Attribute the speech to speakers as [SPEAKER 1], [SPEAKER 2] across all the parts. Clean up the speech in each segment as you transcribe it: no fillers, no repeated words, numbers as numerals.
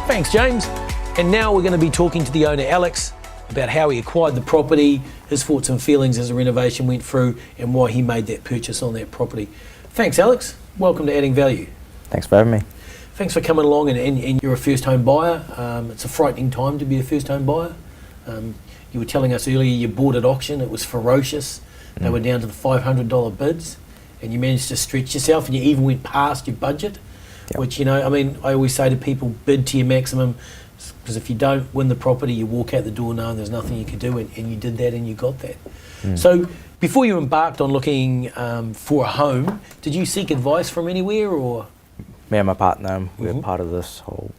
[SPEAKER 1] Thanks, James. And now we're going to be talking to the owner, Alex, about how he acquired the property, his thoughts and feelings as the renovation went through, and why he made that purchase on that property. Thanks, Alex. Welcome to Adding Value.
[SPEAKER 2] Thanks for having me.
[SPEAKER 1] Thanks for coming along, and you're a first home buyer. It's a frightening time to be a first home buyer. You were telling us earlier you bought at auction. It was ferocious. They were down to the $500 bids, and you managed to stretch yourself, and you even went past your budget, which, you know, I mean, I always say to people, bid to your maximum, because if you don't win the property, you walk out the door knowing there's nothing you can do, and you did that and you got that. So before you embarked on looking for a home, did you seek advice from anywhere, or?
[SPEAKER 2] Me and my partner, we're part of this whole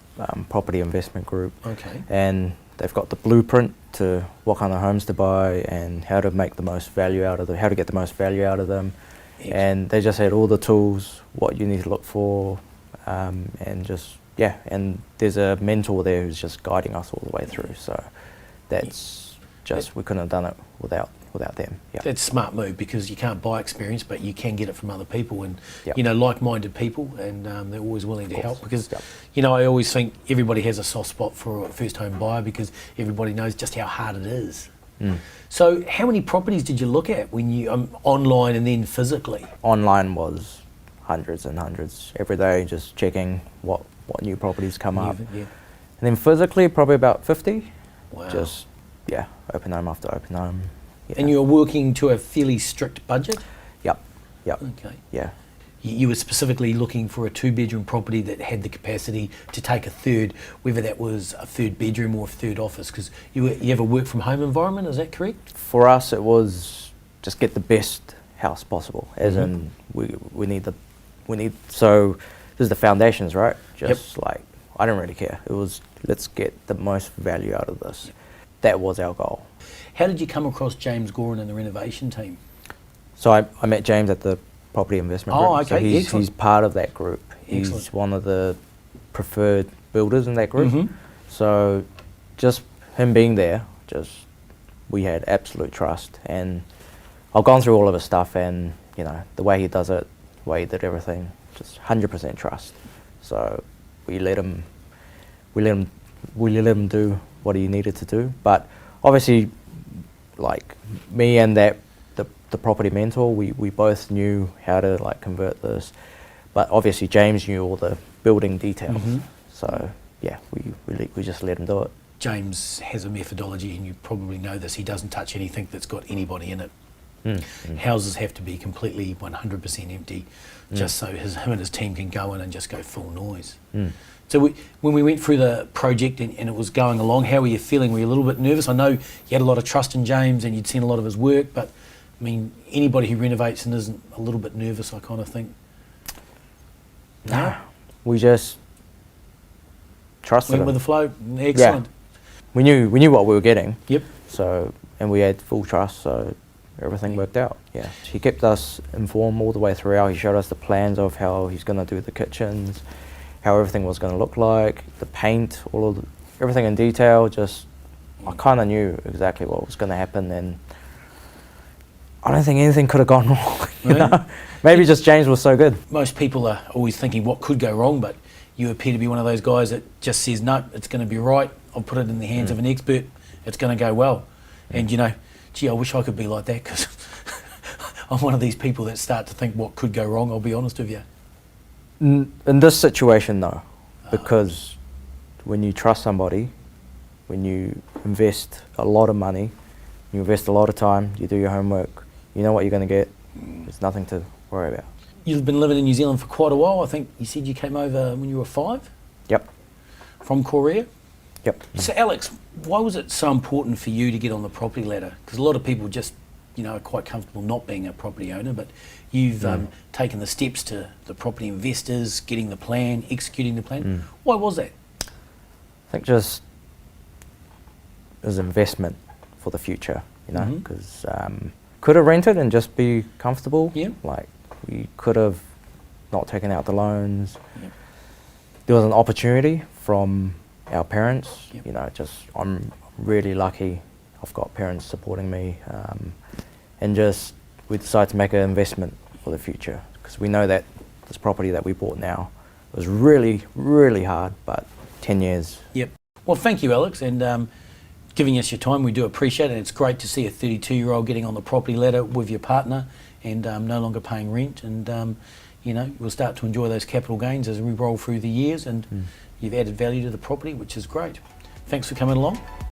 [SPEAKER 2] property investment group.
[SPEAKER 1] Okay.
[SPEAKER 2] And they've got the blueprint to what kind of homes to buy and how to make the most value out of them, how to get the most value out of them. Excellent. And they just had all the tools, what you need to look for, and just, yeah, and there's a mentor there who's just guiding us all the way through. So that's just, we couldn't have done it without them. Yeah.
[SPEAKER 1] That's a smart move, because you can't buy experience, but you can get it from other people, and
[SPEAKER 2] Yep.
[SPEAKER 1] you know, like-minded people, and they're always willing to help, because you know, I always think everybody has a soft spot for a first home buyer, because everybody knows just how hard it is. So how many properties did you look at when you online and then physically?
[SPEAKER 2] Online was hundreds and hundreds every day, just checking what new properties come up.
[SPEAKER 1] Yeah.
[SPEAKER 2] And then physically, probably about 50.
[SPEAKER 1] Wow.
[SPEAKER 2] Just, yeah, open home after open home. Yeah.
[SPEAKER 1] And you were working to a fairly strict budget?
[SPEAKER 2] Yep.
[SPEAKER 1] Okay.
[SPEAKER 2] Yeah.
[SPEAKER 1] You were specifically looking for a 2-bedroom property that had the capacity to take a third, whether that was a third bedroom or a third office, because you have a work from home environment, is that correct?
[SPEAKER 2] For us, it was just get the best house possible, as in we need, so this is the foundations, right? Just like, I don't really care. It was, let's get the most value out of this. That was our goal.
[SPEAKER 1] How did you come across James Gorin and the renovation team?
[SPEAKER 2] So I met James at the property investment group.
[SPEAKER 1] Oh, okay,
[SPEAKER 2] So he's part of that group. He's
[SPEAKER 1] Excellent.
[SPEAKER 2] one of the preferred builders in that group. So just him being there, we had absolute trust. And I've gone through all of his stuff, and you know, the way he does it, the way he did everything, just 100% trust. So we let him do what he needed to do. But obviously, like me and the property mentor, we both knew how to like convert this, but obviously James knew all the building details. So yeah, we just let him do it.
[SPEAKER 1] James has a methodology, and you probably know this. He doesn't touch anything that's got anybody in it. Houses have to be completely 100% empty, just so him and his team can go in and just go full noise. So when we went through the project and it was going along, how were you feeling? Were you a little bit nervous? I know you had a lot of trust in James and you'd seen a lot of his work, but I mean, anybody who renovates and isn't a little bit nervous, I kind of think. No?
[SPEAKER 2] We just trusted
[SPEAKER 1] Went
[SPEAKER 2] him.
[SPEAKER 1] with the flow. Excellent.
[SPEAKER 2] We knew what we were getting.
[SPEAKER 1] Yep.
[SPEAKER 2] So, and we had full trust, so everything worked out. Yeah. He kept us informed all the way throughout. He showed us the plans of how he's going to do the kitchens, how everything was going to look like, the paint, everything in detail. Just, I kind of knew exactly what was going to happen, and I don't think anything could have gone wrong. You know? Maybe just James was so good.
[SPEAKER 1] Most people are always thinking what could go wrong, but you appear to be one of those guys that just says, no, it's going to be right. I'll put it in the hands of an expert. It's going to go well. And you know, gee, I wish I could be like that, because I'm one of these people that start to think what could go wrong, I'll be honest with you.
[SPEAKER 2] In this situation, no, because when you trust somebody, when you invest a lot of money, you invest a lot of time, you do your homework, you know what you're going to get. There's nothing to worry about.
[SPEAKER 1] You've been living in New Zealand for quite a while. I think you said you came over when you were 5?
[SPEAKER 2] Yep.
[SPEAKER 1] From Korea?
[SPEAKER 2] Yep.
[SPEAKER 1] So Alex, why was it so important for you to get on the property ladder? Because a lot of people just, you know, are quite comfortable not being a property owner, but you've taken the steps to the property investors, getting the plan, executing the plan. Why was that?
[SPEAKER 2] I think just as investment for the future, you know, because could have rented and just be comfortable.
[SPEAKER 1] Yeah.
[SPEAKER 2] Like we could have not taken out the loans. Yep. There was an opportunity from our parents.
[SPEAKER 1] Yep.
[SPEAKER 2] You know, just I'm really lucky. I've got parents supporting me, and just we decided to make an investment for the future, because we know that this property that we bought now was really, really hard, but 10 years.
[SPEAKER 1] Yep. Well, thank you, Alex, and giving us your time. We do appreciate it. It's great to see a 32-year-old getting on the property ladder with your partner and no longer paying rent. And, you know, we'll start to enjoy those capital gains as we roll through the years, and you've added value to the property, which is great. Thanks for coming along.